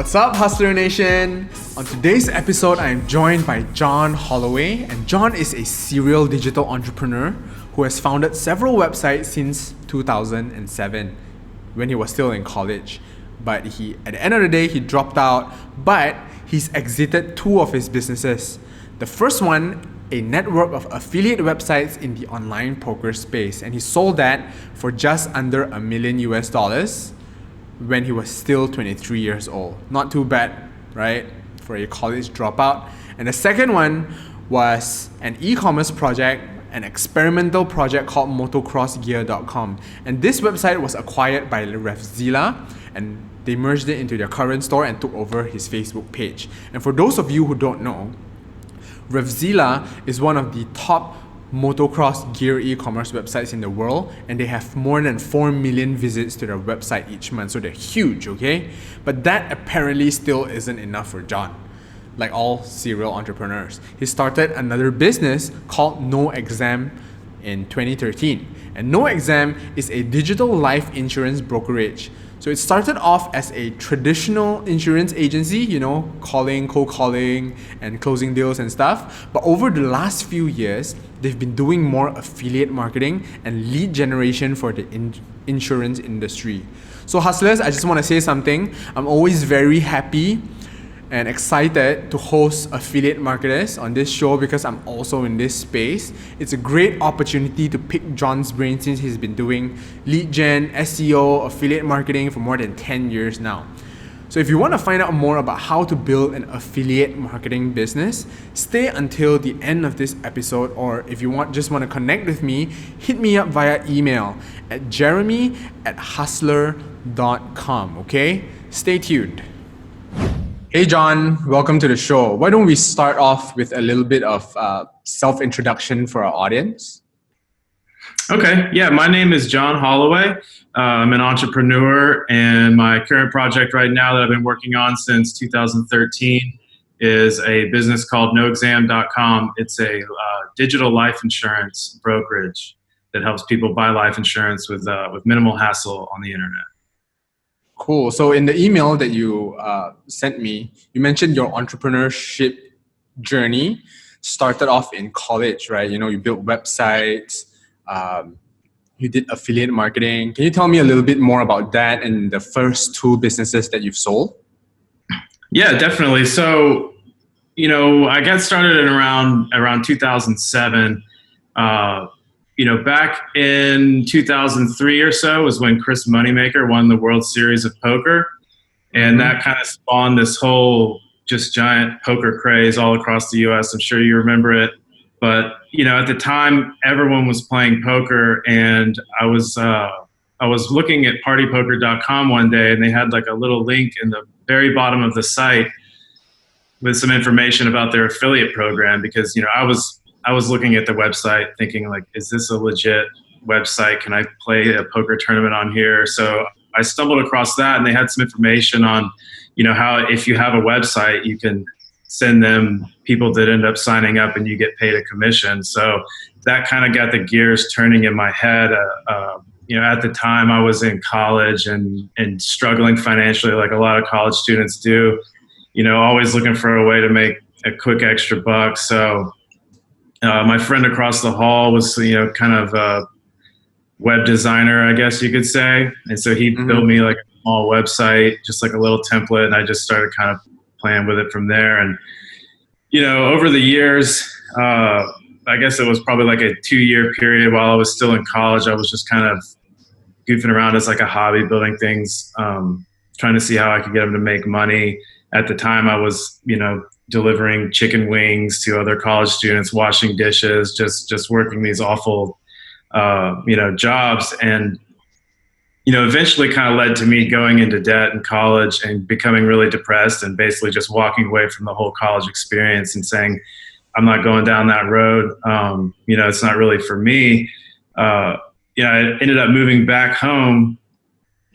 What's up, Hustler Nation? On today's episode, I am joined by John Holloway, and John is a serial digital entrepreneur who has founded several websites since 2007 when he was still in college. But at the end of the day, he dropped out, but he's exited two of his businesses. The first one, a network of affiliate websites in the online poker space, and he sold that for just under $1 million when he was still 23 years old. Not too bad, right? For a college dropout. And the second one was an e-commerce project, an experimental project called motocrossgear.com. And this website was acquired by RevZilla, and they merged it into their current store and took over his Facebook page. And for those of you who don't know, RevZilla is one of the top motocross gear e-commerce websites in the world, and they have more than 4 million visits to their website each month, so they're huge, okay? But that apparently still isn't enough for John. Like all serial entrepreneurs, he started another business called No Exam in 2013. And No Exam is a digital life insurance brokerage. So it started off as a traditional insurance agency, cold calling and closing deals and stuff. But over the last few years, they've been doing more affiliate marketing and lead generation for the insurance industry. So hustlers, I just want to say something. I'm always very happy and excited to host affiliate marketers on this show because I'm also in this space. It's a great opportunity to pick John's brain since he's been doing lead gen, SEO, affiliate marketing for more than 10 years now. So if you want to find out more about how to build an affiliate marketing business, stay until the end of this episode, or if you just want to connect with me, hit me up via email at jeremy@hustler.com, okay? Stay tuned. Hey John, welcome to the show. Why don't we start off with a little bit of self-introduction for our audience? Okay, yeah, my name is John Holloway. I'm an entrepreneur, and my current project right now that I've been working on since 2013 is a business called noexam.com. It's a digital life insurance brokerage that helps people buy life insurance with minimal hassle on the internet. Cool. So in the email that you sent me, you mentioned your entrepreneurship journey started off in college, right? You built websites, you did affiliate marketing. Can you tell me a little bit more about that and the first two businesses that you've sold? Yeah, definitely. So, I got started in around 2007. Back in 2003 or so was when Chris Moneymaker won the World Series of Poker. And that kind of spawned this whole just giant poker craze all across the US. I'm sure you remember it. But, at the time, everyone was playing poker, and I was looking at partypoker.com one day, and they had like a little link in the very bottom of the site with some information about their affiliate program because, I was looking at the website thinking like, is this a legit website? Can I play a poker tournament on here? So I stumbled across that, and they had some information on, how if you have a website, you can send them people that end up signing up and you get paid a commission. So that kind of got the gears turning in my head. At the time I was in college and struggling financially like a lot of college students do, always looking for a way to make a quick extra buck. So my friend across the hall was, kind of a web designer, I guess you could say. And so he built me like a small website, just like a little template. And I just started kind of playing with it from there. And, over the years, I guess it was probably like a 2-year period while I was still in college. I was just kind of goofing around as like a hobby, building things, trying to see how I could get them to make money. At the time I was, delivering chicken wings to other college students, washing dishes, just working these awful, jobs. And, eventually kind of led to me going into debt in college and becoming really depressed and basically just walking away from the whole college experience and saying, I'm not going down that road. It's not really for me. I ended up moving back home,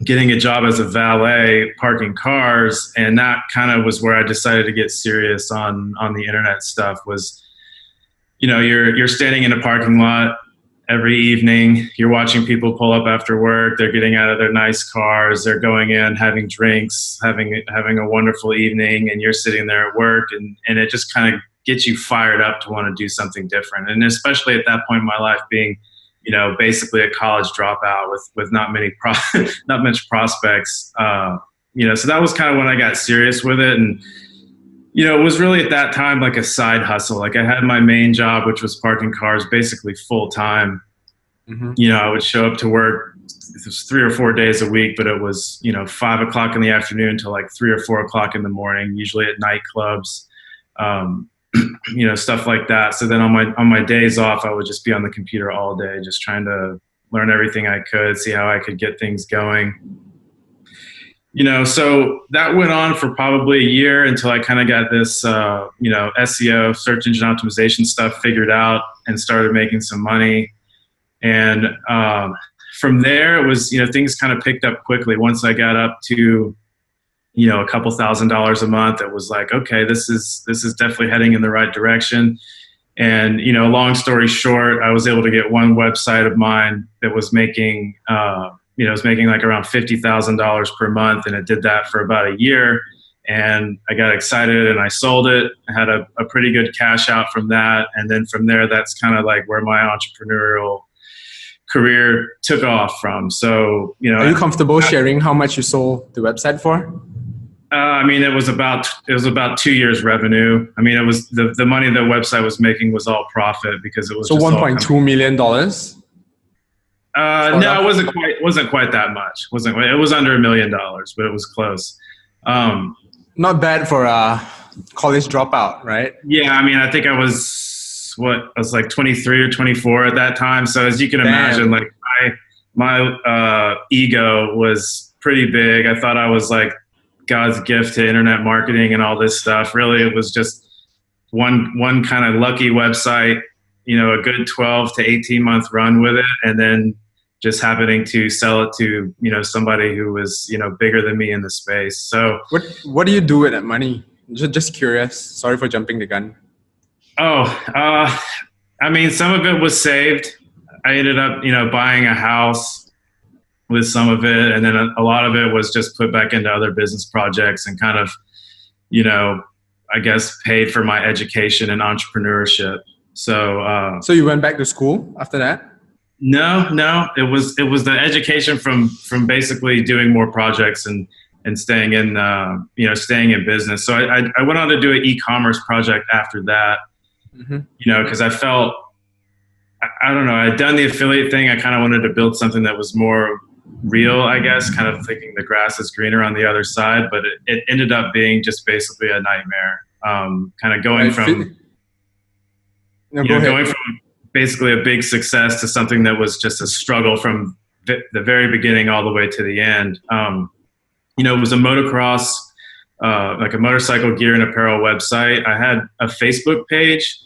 getting a job as a valet, parking cars. And that kind of was where I decided to get serious on the internet stuff was, you're standing in a parking lot every evening you're watching people pull up after work. They're getting out of their nice cars. They're going in, having drinks, having a wonderful evening, and you're sitting there at work, and it just kind of gets you fired up to want to do something different. And especially at that point in my life, being, basically a college dropout with not not much prospects. So that was kind of when I got serious with it. And, it was really at that time like a side hustle. Like I had my main job, which was parking cars, basically full time. Mm-hmm. I would show up to work. It was 3 or 4 days a week, but it was, 5 o'clock in the afternoon till like 3 or 4 o'clock in the morning, usually at nightclubs, stuff like that. So then on my days off, I would just be on the computer all day, just trying to learn everything I could, see how I could get things going. So that went on for probably a year until I kind of got this, SEO, search engine optimization stuff figured out and started making some money. And from there, it was, things kind of picked up quickly. Once I got up to, a couple $1,000s a month, it was like, okay, this is definitely heading in the right direction. And, long story short, I was able to get one website of mine that was making, like around $50,000 per month, and it did that for about a year. And I got excited and I sold it. I had a pretty good cash out from that. And then from there, that's kind of like where my entrepreneurial career took off from. So, Are you comfortable sharing how much you sold the website for? It was about 2 years revenue. It was the money the website was making was all profit because it was so $1.2 million. No, it wasn't quite that much. It was under $1 million, but it was close. Not bad for a college dropout, right? Yeah, I think I was like 23 or 24 at that time. So as you can imagine, like my ego was pretty big. I thought I was like God's gift to internet marketing and all this stuff. Really, it was just one kind of lucky website, a good 12 to 18 month run with it, and then just happening to sell it to, somebody who was, bigger than me in the space. So what do you do with that money? Just curious. Sorry for jumping the gun. Some of it was saved. I ended up, buying a house with some of it. And then a lot of it was just put back into other business projects and kind of, I guess paid for my education and entrepreneurship. So you went back to school after that? No, it was the education from basically doing more projects and staying in business. So I went on to do an e-commerce project after that, because I felt, I don't know, I'd done the affiliate thing. I kind of wanted to build something that was more real, I guess, kind of thinking the grass is greener on the other side, but it ended up being just basically a nightmare. Kind of going from basically a big success to something that was just a struggle from the very beginning all the way to the end. It was a motocross, like a motorcycle gear and apparel website. I had a Facebook page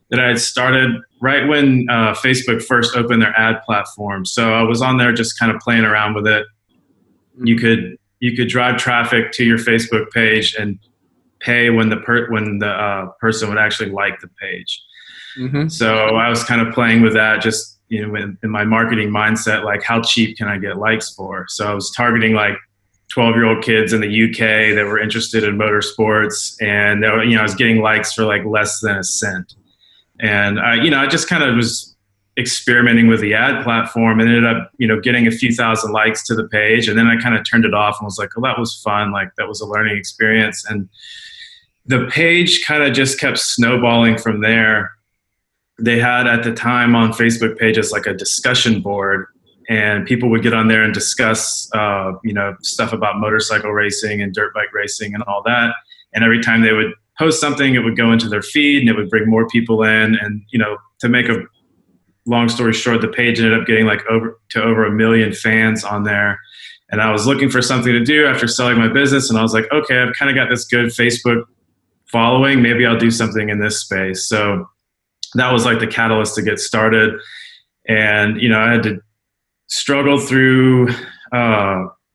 that I had started right when Facebook first opened their ad platform. So I was on there just kind of playing around with it. You could drive traffic to your Facebook page and pay when the person would actually like the page. Mm-hmm. So I was kind of playing with that, just in my marketing mindset, like how cheap can I get likes for? So I was targeting like 12-year-old kids in the UK that were interested in motorsports, and I was getting likes for like less than a cent. And I just kind of was experimenting with the ad platform and ended up getting a few thousand likes to the page, and then I kind of turned it off and was like, oh, that was fun, like that was a learning experience. And the page kind of just kept snowballing from there. They had at the time on Facebook pages like a discussion board, and people would get on there and discuss, stuff about motorcycle racing and dirt bike racing and all that. And every time they would post something, it would go into their feed and it would bring more people in. And, to make a long story short, the page ended up getting like over 1 million fans on there. And I was looking for something to do after selling my business. And I was like, okay, I've kind of got this good Facebook following. Maybe I'll do something in this space. So that was like the catalyst to get started. And, I had to struggle through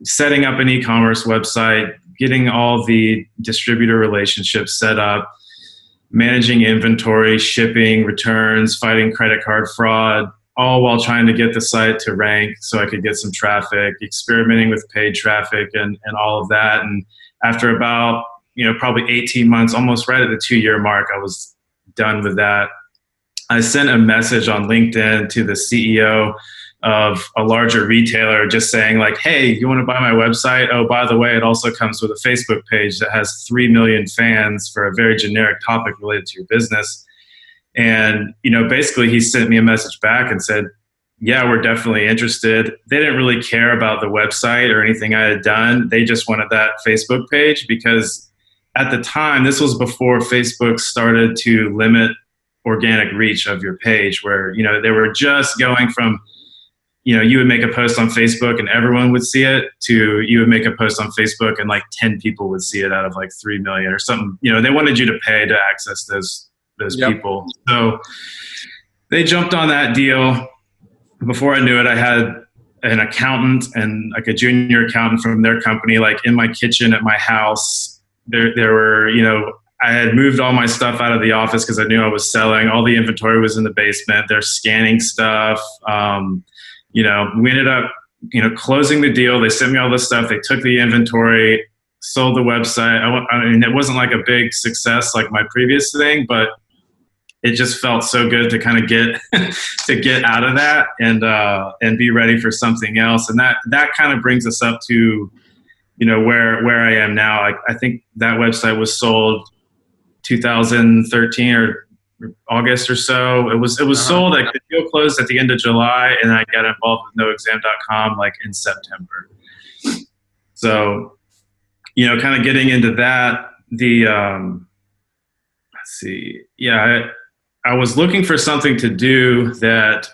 setting up an e-commerce website, getting all the distributor relationships set up, managing inventory, shipping, returns, fighting credit card fraud, all while trying to get the site to rank so I could get some traffic, experimenting with paid traffic and all of that. And after about, probably 18 months, almost right at the 2-year mark, I was done with that. I sent a message on LinkedIn to the CEO of a larger retailer just saying like, hey, you want to buy my website? Oh, by the way, it also comes with a Facebook page that has 3 million fans for a very generic topic related to your business. And, basically he sent me a message back and said, yeah, we're definitely interested. They didn't really care about the website or anything I had done. They just wanted that Facebook page because at the time, this was before Facebook started to limit organic reach of your page, where, they were just going from, you would make a post on Facebook and everyone would see it, to you would make a post on Facebook and like 10 people would see it out of like 3 million or something. They wanted you to pay to access those Yep. people. So they jumped on that deal. Before I knew it, I had an accountant and like a junior accountant from their company, like in my kitchen at my house. There were, I had moved all my stuff out of the office because I knew I was selling. All the inventory was in the basement. They're scanning stuff. We ended up, closing the deal. They sent me all this stuff. They took the inventory, sold the website. I mean, it wasn't like a big success like my previous thing, but it just felt so good to kind of get out of that and be ready for something else. And that kind of brings us up to, where I am now. I think that website was sold 2013 or August or so. It was sold, like the deal closed at the end of July, and I got involved with noexam.com like in September. So, kind of getting into that, let's see. Yeah, I was looking for something to do that,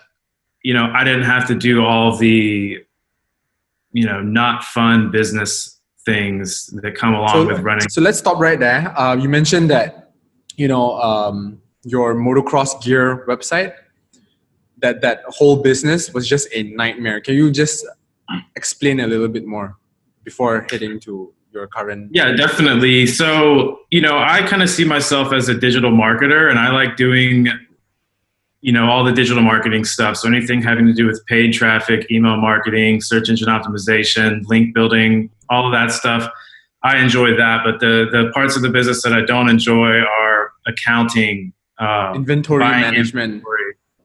I didn't have to do all the, not fun business things that come along with running. So let's stop right there. You mentioned that, your motocross gear website, that whole business was just a nightmare. Can you just explain a little bit more before heading to your current? Yeah, definitely. So, I kind of see myself as a digital marketer, and I like doing, all the digital marketing stuff. So anything having to do with paid traffic, email marketing, search engine optimization, link building, all of that stuff. I enjoy that. But the parts of the business that I don't enjoy are accounting, inventory management.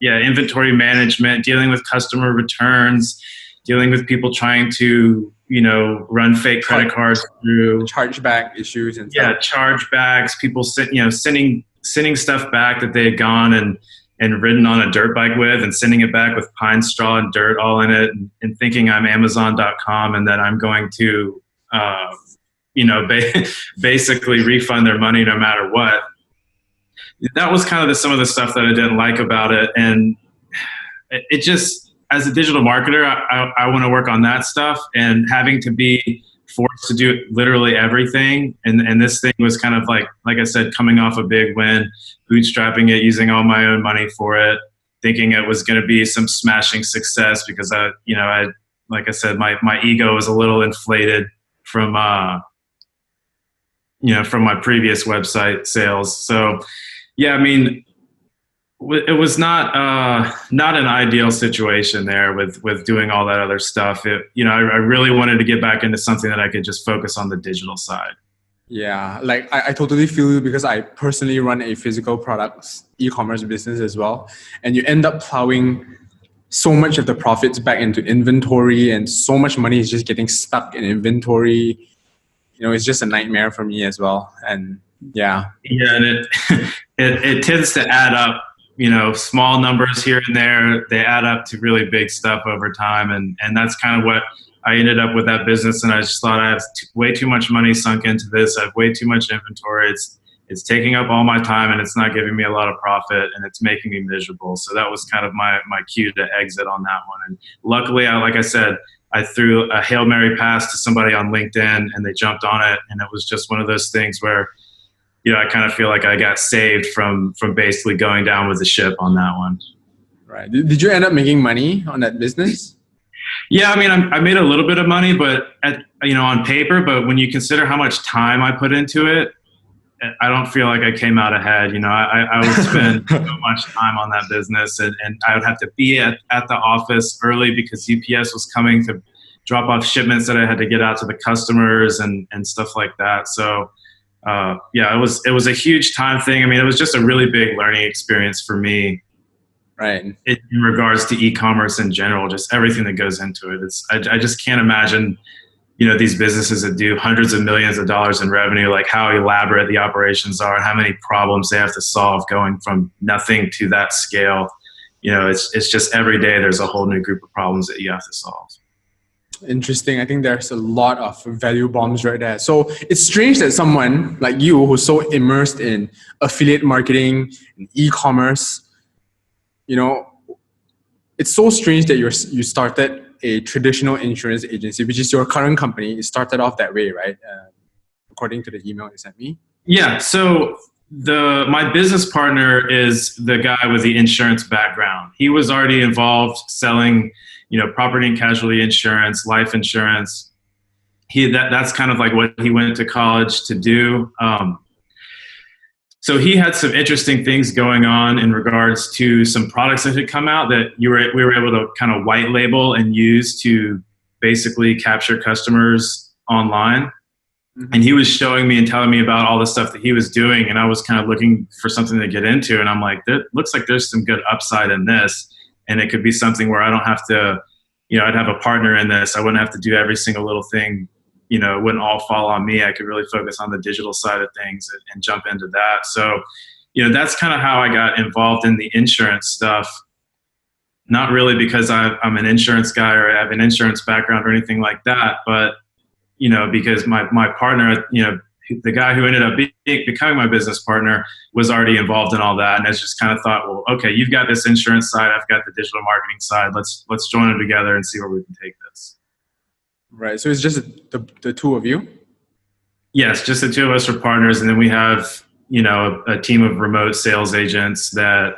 Inventory management, dealing with customer returns, dealing with people trying to, run fake credit cards through chargeback issues and stuff. Yeah, chargebacks, people sending stuff back that they had gone and ridden on a dirt bike with, and sending it back with pine straw and dirt all in it, and thinking I'm Amazon.com and that I'm going to, basically refund their money no matter what. That was kind of some of the stuff that I didn't like about it. And it just, as a digital marketer, I want to work on that stuff, and having to be forced to do literally everything. And this thing was kind of like I said, coming off a big win, bootstrapping it, using all my own money for it, thinking it was going to be some smashing success because like I said, my ego was a little inflated from my previous website sales. So yeah, I mean, it was not an ideal situation there with doing all that other stuff. I really wanted to get back into something that I could just focus on the digital side. Yeah, like I totally feel you, because I personally run a physical products e-commerce business as well. And you end up plowing so much of the profits back into inventory, and so much money is just getting stuck in inventory. It's just a nightmare for me as well. And yeah. Yeah, and it tends to add up. Small numbers here and there, they add up to really big stuff over time. And that's kind of what I ended up with that business. And I just thought I have way too much money sunk into this. I have way too much inventory. It's taking up all my time, and it's not giving me a lot of profit, and it's making me miserable. So that was kind of my cue to exit on that one. And luckily, like I said, I threw a Hail Mary pass to somebody on LinkedIn, and they jumped on it. And it was just one of those things where, I kind of feel like I got saved from basically going down with the ship on that one. Right. Did you end up making money on that business? Yeah, I mean, I made a little bit of money, but on paper. But when you consider how much time I put into it, I don't feel like I came out ahead. I would spend so much time on that business, and I would have to be at the office early because UPS was coming to drop off shipments that I had to get out to the customers and stuff like that. So yeah, it was a huge time thing. I mean, it was just a really big learning experience for me. Right. In regards to e-commerce in general, just everything that goes into it. I just can't imagine, these businesses that do hundreds of millions of dollars in revenue, like how elaborate the operations are and how many problems they have to solve going from nothing to that scale. It's just every day there's a whole new group of problems that you have to solve. Interesting. I think there's a lot of value bombs right there. So it's strange that someone like you, who's so immersed in affiliate marketing and e-commerce, it's so strange that you started a traditional insurance agency, which is your current company. It started off that way, right? According to the email you sent me. Yeah. So my business partner is the guy with the insurance background. He was already involved selling, property and casualty insurance, life insurance. That's kind of like what he went to college to do. So he had some interesting things going on in regards to some products that had come out that we were able to kind of white label and use to basically capture customers online. Mm-hmm. And he was showing me and telling me about all the stuff that he was doing. And I was kind of looking for something to get into. And I'm like, it looks like there's some good upside in this. And it could be something where I don't have to, I'd have a partner in this. I wouldn't have to do every single little thing. It wouldn't all fall on me. I could really focus on the digital side of things and jump into that. So, that's kind of how I got involved in the insurance stuff. Not really because I'm an insurance guy or I have an insurance background or anything like that, but, because my partner, the guy who ended up becoming my business partner was already involved in all that. And I just kind of thought, well, okay, you've got this insurance side, I've got the digital marketing side. Let's join them together and see where we can take this. Right. So it's just the two of you? Yes, just the two of us are partners. And then we have, a team of remote sales agents that,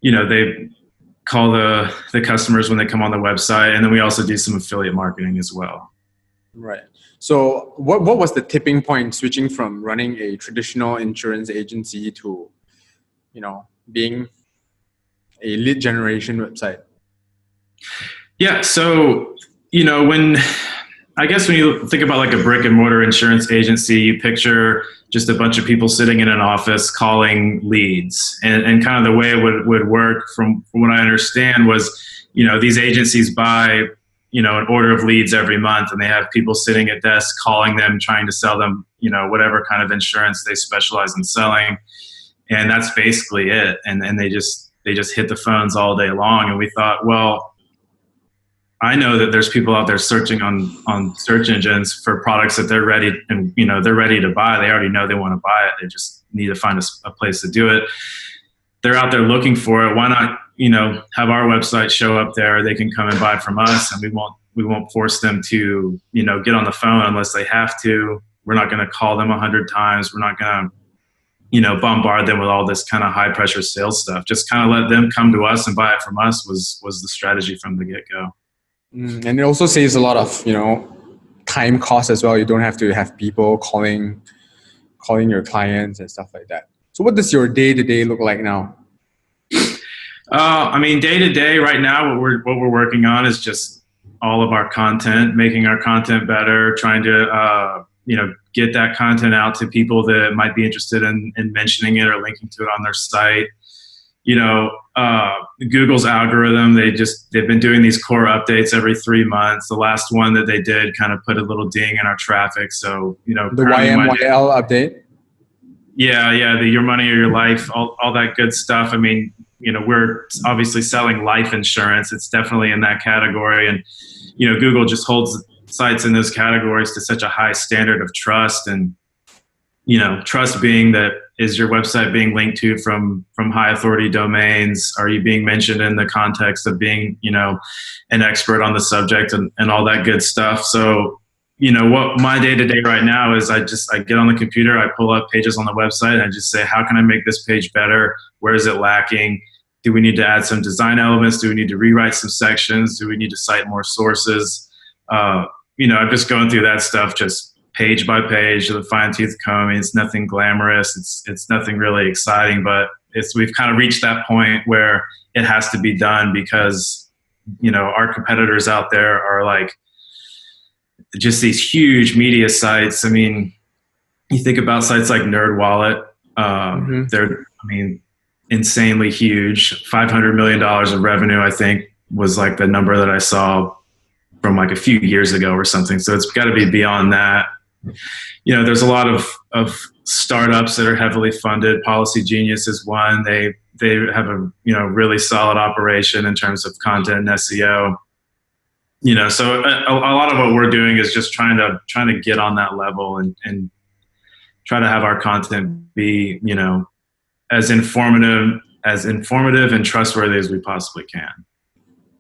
they call the customers when they come on the website. And then we also do some affiliate marketing as well. Right. So what was the tipping point switching from running a traditional insurance agency to, being a lead generation website? Yeah. So, when you think about like a brick and mortar insurance agency, you picture just a bunch of people sitting in an office calling leads. And kind of the way it would work from what I understand was, these agencies buy, an order of leads every month, and they have people sitting at desks calling them, trying to sell them, whatever kind of insurance they specialize in selling. And that's basically it. And they just hit the phones all day long. And we thought, well, I know that there's people out there searching on search engines for products that they're ready to buy. They already know they want to buy it. They just need to find a place to do it. They're out there looking for it. Why not, have our website show up there? They can come and buy from us, and we won't force them to, get on the phone unless they have to. We're not going to call them 100 times. We're not going to, bombard them with all this kind of high pressure sales stuff. Just kind of let them come to us and buy it from us was the strategy from the get go. And it also saves a lot of, time costs as well. You don't have to have people calling your clients and stuff like that. So what does your day-to-day look like now? Day to day right now, what we're working on is just all of our content, making our content better, trying to, get that content out to people that might be interested in mentioning it or linking to it on their site. Google's algorithm, they've been doing these core updates every 3 months. The last one that they did kind of put a little ding in our traffic. So, the YMYL update. Yeah. The Your Money or Your Life, all that good stuff. We're obviously selling life insurance. It's definitely in that category. And, Google just holds sites in those categories to such a high standard of trust. And, trust being that, is your website being linked to from high authority domains? Are you being mentioned in the context of being, an expert on the subject and all that good stuff? So, what my day to day right now is I get on the computer, I pull up pages on the website, and I just say, how can I make this page better? Where is it lacking? Do we need to add some design elements? Do we need to rewrite some sections? Do we need to cite more sources? I'm just going through that stuff, just page by page, the fine tooth comb. It's nothing glamorous. It's nothing really exciting, but we've kind of reached that point where it has to be done because, our competitors out there are like just these huge media sites. I mean, you think about sites like NerdWallet, they're, insanely huge. $500 million of revenue, I think, was like the number that I saw from like a few years ago or something. So it's got to be beyond that. There's a lot of startups that are heavily funded. Policy Genius is one. They have a really solid operation in terms of content and SEO. So a lot of what we're doing is just trying to get on that level and try to have our content be as informative and trustworthy as we possibly can.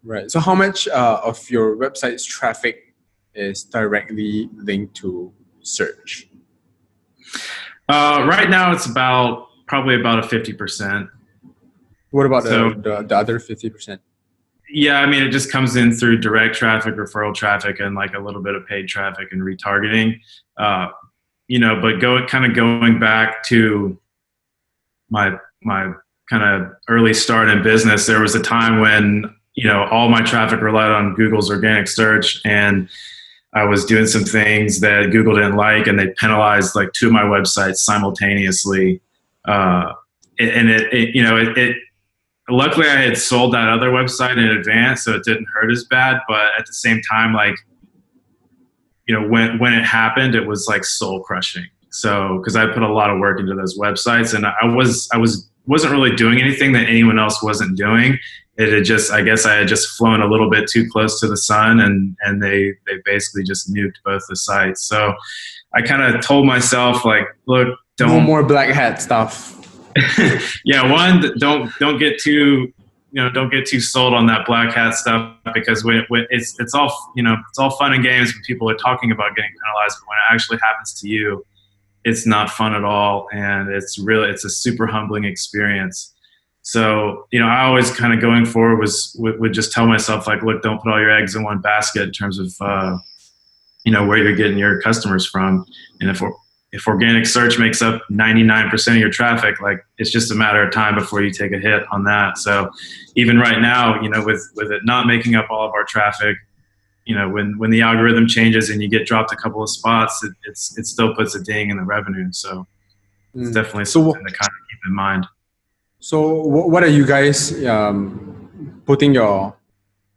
Right. So how much of your website's traffic is directly linked to search? Right now, it's probably about a 50%. What about the other 50%? Yeah, it just comes in through direct traffic, referral traffic, and like a little bit of paid traffic and retargeting. But going back to my kind of early start in business, there was a time when all my traffic relied on Google's organic search, and I was doing some things that Google didn't like, and they penalized like two of my websites simultaneously. Luckily I had sold that other website in advance, so it didn't hurt as bad. But at the same time, like, when it happened, it was like soul crushing. So, because I put a lot of work into those websites, and I wasn't really doing anything that anyone else wasn't doing. I guess I had just flown a little bit too close to the sun, and they basically just nuked both the sites. So I kind of told myself, like, look, no more black hat stuff. Yeah, don't get too sold on that black hat stuff, because when it's all fun and games when people are talking about getting penalized, but when it actually happens to you, it's not fun at all, and it's a super humbling experience. So, I always kind of going forward would just tell myself, like, look, don't put all your eggs in one basket in terms of, where you're getting your customers from. And if organic search makes up 99% of your traffic, like, it's just a matter of time before you take a hit on that. So even right now, with it not making up all of our traffic, when the algorithm changes and you get dropped a couple of spots, it still puts a ding in the revenue. So it's definitely something to kind of keep in mind. So what are you guys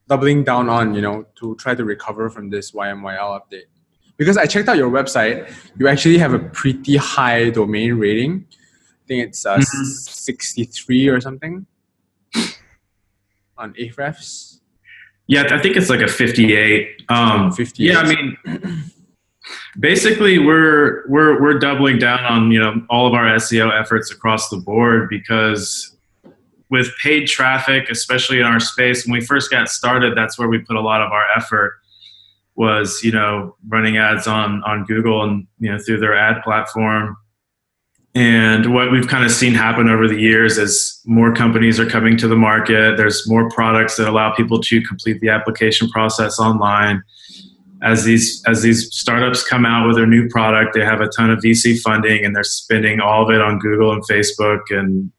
doubling down on, to try to recover from this YMYL update? Because I checked out your website, you actually have a pretty high domain rating. I think it's 63 or something on Ahrefs. Yeah, I think it's like a 58. 58. Yeah, basically we're doubling down on all of our SEO efforts across the board, because with paid traffic, especially in our space, when we first got started, that's where we put a lot of our effort, was running ads on Google and through their ad platform. And what we've kind of seen happen over the years is more companies are coming to the market. There's more products that allow people to complete the application process online. As these startups come out with their new product, they have a ton of VC funding, and they're spending all of it on Google and Facebook, and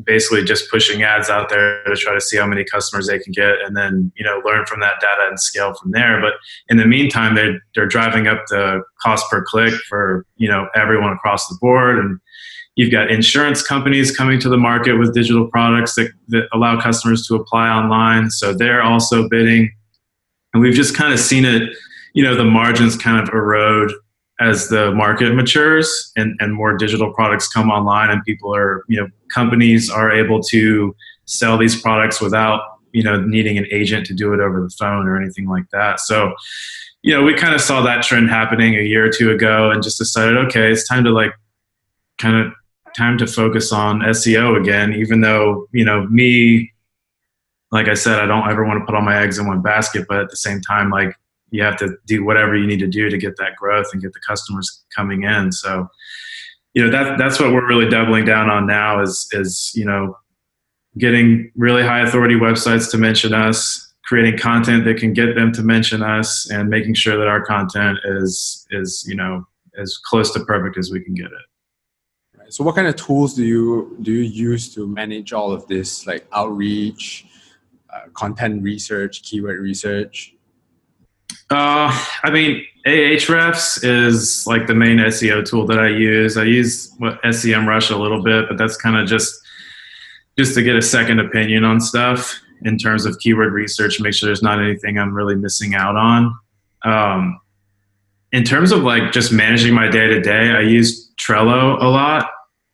basically just pushing ads out there to try to see how many customers they can get, and then learn from that data and scale from there. But in the meantime, they're driving up the cost per click for everyone across the board. And you've got insurance companies coming to the market with digital products that allow customers to apply online, so they're also bidding. And we've just kind of seen it, the margins kind of erode as the market matures and more digital products come online, and companies are able to sell these products without, needing an agent to do it over the phone or anything like that. So, we kind of saw that trend happening a year or two ago, and just decided, okay, it's time to time to focus on SEO again, even though, me, like I said, I don't ever want to put all my eggs in one basket, but at the same time, like, you have to do whatever you need to do to get that growth and get the customers coming in. So, that's what we're really doubling down on now is getting really high authority websites to mention us, creating content that can get them to mention us, and making sure that our content is as close to perfect as we can get it. So what kind of tools do you use to manage all of this, like outreach, content research, keyword research? I mean, Ahrefs is like the main SEO tool that I use. I use SEMrush a little bit, but that's kind of just to get a second opinion on stuff in terms of keyword research, make sure there's not anything I'm really missing out on. In terms of like just managing my day to day, I use Trello a lot.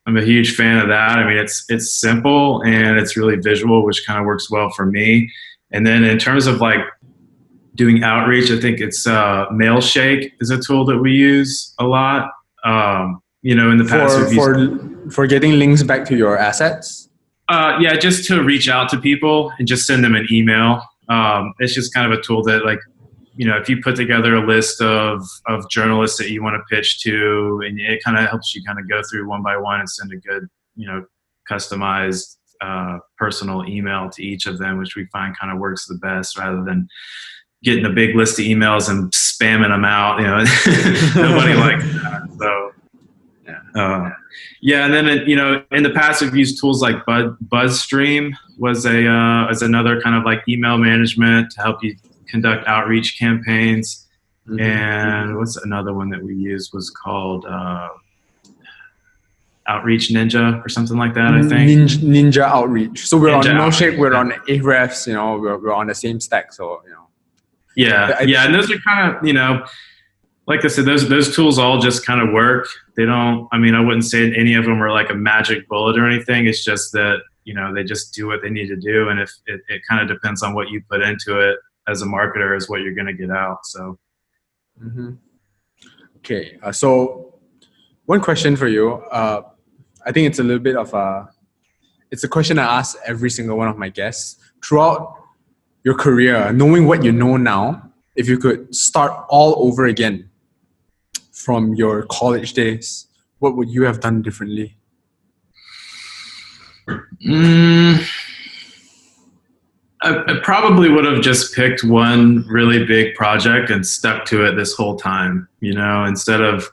I'm a huge fan of that. I mean, it's simple and it's really visual, which kind of works well for me. And then in terms of like doing outreach, I think it's Mailshake is a tool that we use a lot. In the past, for getting links back to your assets. Yeah, just to reach out to people and just send them an email. It's just kind of a tool that, like, if you put together a list of journalists that you want to pitch to, and it kind of helps you kind of go through one by one and send a good, customized personal email to each of them, which we find kind of works the best, rather than getting a big list of emails and spamming them out. Nobody likes that. So yeah, and then in the past we've used tools like BuzzStream was another kind of like email management to help you conduct outreach campaigns. Mm-hmm. And what's another one that we used was called Outreach Ninja or something like that, I think. Ninja Outreach. So we're on Mailshake, we're on Ahrefs, we're on the same stack. So yeah, and those are kind of like I said, those tools all just kind of work. They don't. I mean, I wouldn't say any of them are like a magic bullet or anything. It's just that they just do what they need to do, and if it kind of depends on what you put into it as a marketer, is what you're going to get out. So, okay. So, one question for you. I think it's a little bit of it's a question I ask every single one of my guests throughout your career. Knowing what you know now, if you could start all over again from your college days, what would you have done differently? I probably would have just picked one really big project and stuck to it this whole time, instead of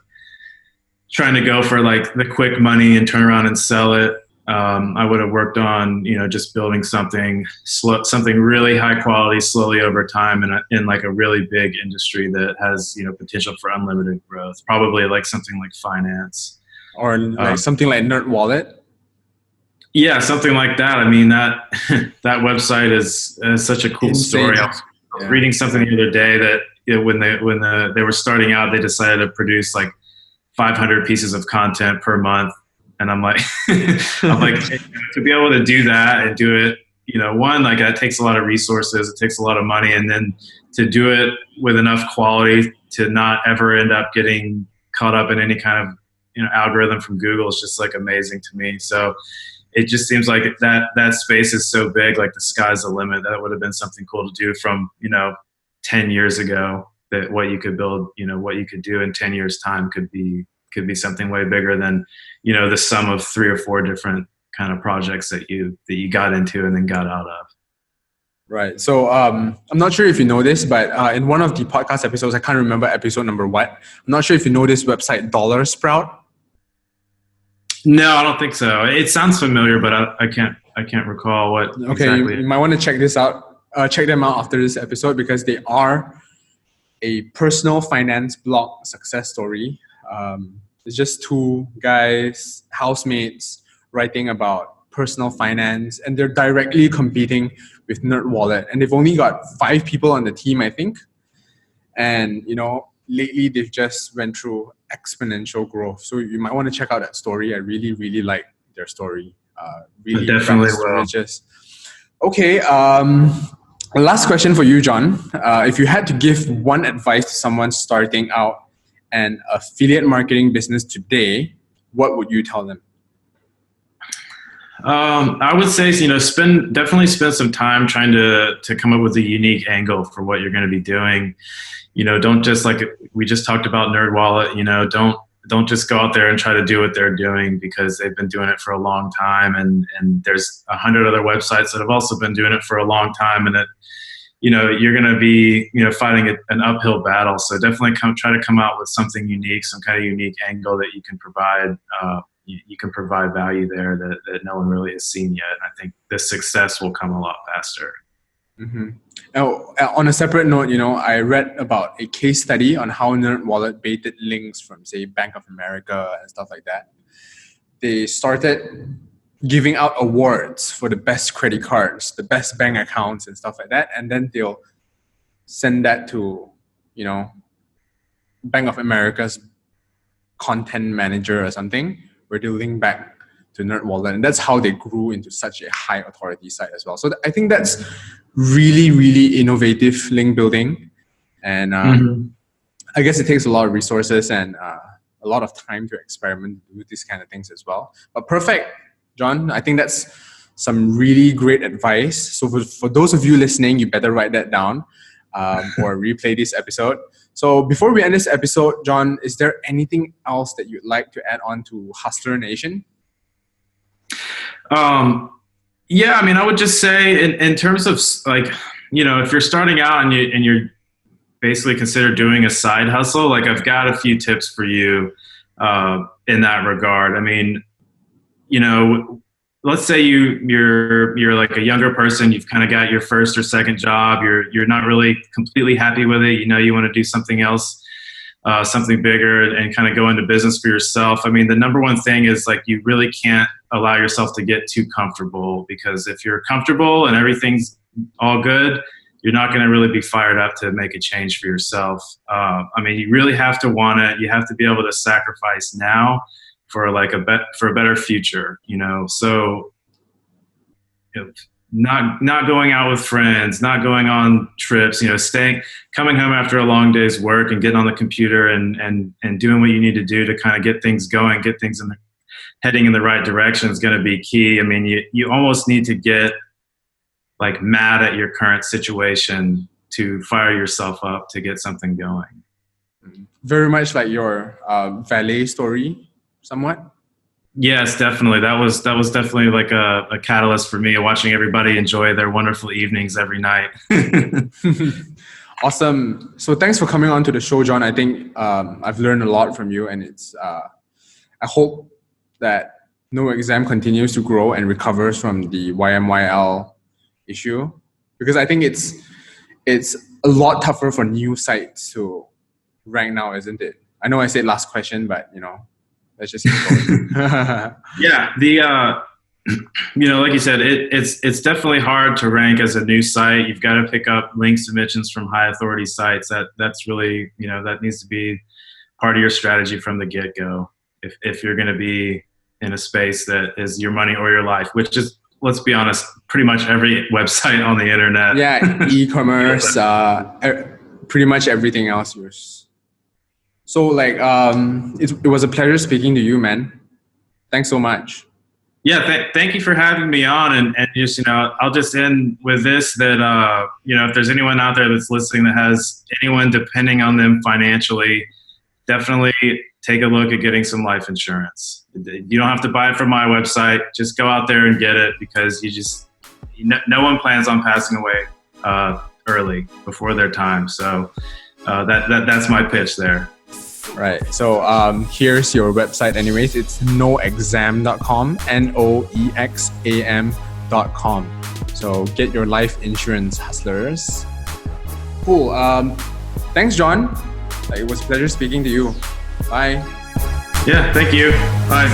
trying to go for like the quick money and turn around and sell it. I would have worked on, just building something really high quality slowly over time in like a really big industry that has, potential for unlimited growth. Probably like something like finance. Or like something like NerdWallet. Yeah, something like that. I mean, that website is such a cool Insane. Story. I was reading something the other day that when they were starting out, they decided to produce like 500 pieces of content per month. And I'm like, to be able to do that and do it, one, like that takes a lot of resources, it takes a lot of money, and then to do it with enough quality to not ever end up getting caught up in any kind of, algorithm from Google is just like amazing to me. So it just seems like that space is so big, like the sky's the limit. That would have been something cool to do from, 10 years ago, that what you could build, what you could do in 10 years time could be something way bigger than, the sum of 3 or 4 different kind of projects that you got into and then got out of. Right. So I'm not sure if you know this, but in one of the podcast episodes, I can't remember episode number what. I'm not sure if you know this website, Dollar Sprout. No, I don't think so. It sounds familiar, but I can't recall what exactly. You might want to check this out. Check them out after this episode, because they are a personal finance blog success story. It's just 2 guys, housemates, writing about personal finance, and they're directly competing with NerdWallet. And they've only got 5 people on the team, I think. And, lately they've just went through exponential growth. So you might want to check out that story. I really, really like their story. Really definitely will. Okay. Last question for you, John. If you had to give one advice to someone starting out an affiliate marketing business today, what would you tell them? I would say, definitely spend some time trying to come up with a unique angle for what you're going to be doing. Don't just, like we just talked about NerdWallet, don't just go out there and try to do what they're doing, because they've been doing it for a long time. And there's 100 other websites that have also been doing it for a long time. And you're going to be, fighting an uphill battle. So definitely try to come out with something unique, some kind of unique angle that you can provide. You can provide value there that no one really has seen yet. And I think this success will come a lot faster. Mm-hmm. Now, on a separate note, I read about a case study on how NerdWallet baited links from, say, Bank of America and stuff like that. They started giving out awards for the best credit cards, the best bank accounts and stuff like that. And then they'll send that to, Bank of America's content manager or something, where they'll link back to NerdWallet. And that's how they grew into such a high authority site as well. So I think that's really, really innovative link building. And I guess it takes a lot of resources and a lot of time to experiment with these kind of things as well. But perfect, John. I think that's some really great advice. So for those of you listening, you better write that down or replay this episode. So before we end this episode, John, is there anything else that you'd like to add on to Hustler Nation? Yeah, I mean, I would just say in terms of if you're starting out and you're basically consider doing a side hustle, like I've got a few tips for you in that regard. I mean, let's say you're like a younger person, you've kind of got your first or second job, you're not really completely happy with it, you want to do something else, something bigger and kind of go into business for yourself. I mean, the number one thing is like you really can't allow yourself to get too comfortable, because if you're comfortable and everything's all good, you're not going to really be fired up to make a change for yourself. I mean, you really have to want it. You have to be able to sacrifice now for for a better future, So, not going out with friends, not going on trips, coming home after a long day's work and getting on the computer and doing what you need to do to kind of get things going, get things heading in the right direction is going to be key. I mean, you almost need to get like mad at your current situation to fire yourself up to get something going. Very much like your valet story, somewhat. Yes, definitely. That was definitely like a catalyst for me, watching everybody enjoy their wonderful evenings every night. Awesome. So thanks for coming on to the show, John. I think I've learned a lot from you, and it's I hope that No Exam continues to grow and recovers from the YMYL issue, because I think it's a lot tougher for new sites to rank now, isn't it? I know I said last question, but let's just keep going. Yeah, like you said, it's definitely hard to rank as a new site. You've got to pick up link submissions from high authority sites. That's really, that needs to be part of your strategy from the get-go. If you're going to be in a space that is your money or your life, which is, let's be honest, pretty much every website on the internet. Yeah, e-commerce, pretty much everything else. So it was a pleasure speaking to you, man. Thanks so much. Yeah, thank you for having me on. And just, I'll just end with this, that, if there's anyone out there that's listening that has anyone depending on them financially, definitely take a look at getting some life insurance. You don't have to buy it from my website. Just go out there and get it, because no one plans on passing away early before their time. So that's my pitch there. Right. So here's your website anyways. It's noexam.com, noexam.com. So get your life insurance, hustlers. Cool. Thanks, John. It was a pleasure speaking to you. Bye. Yeah, thank you. Bye.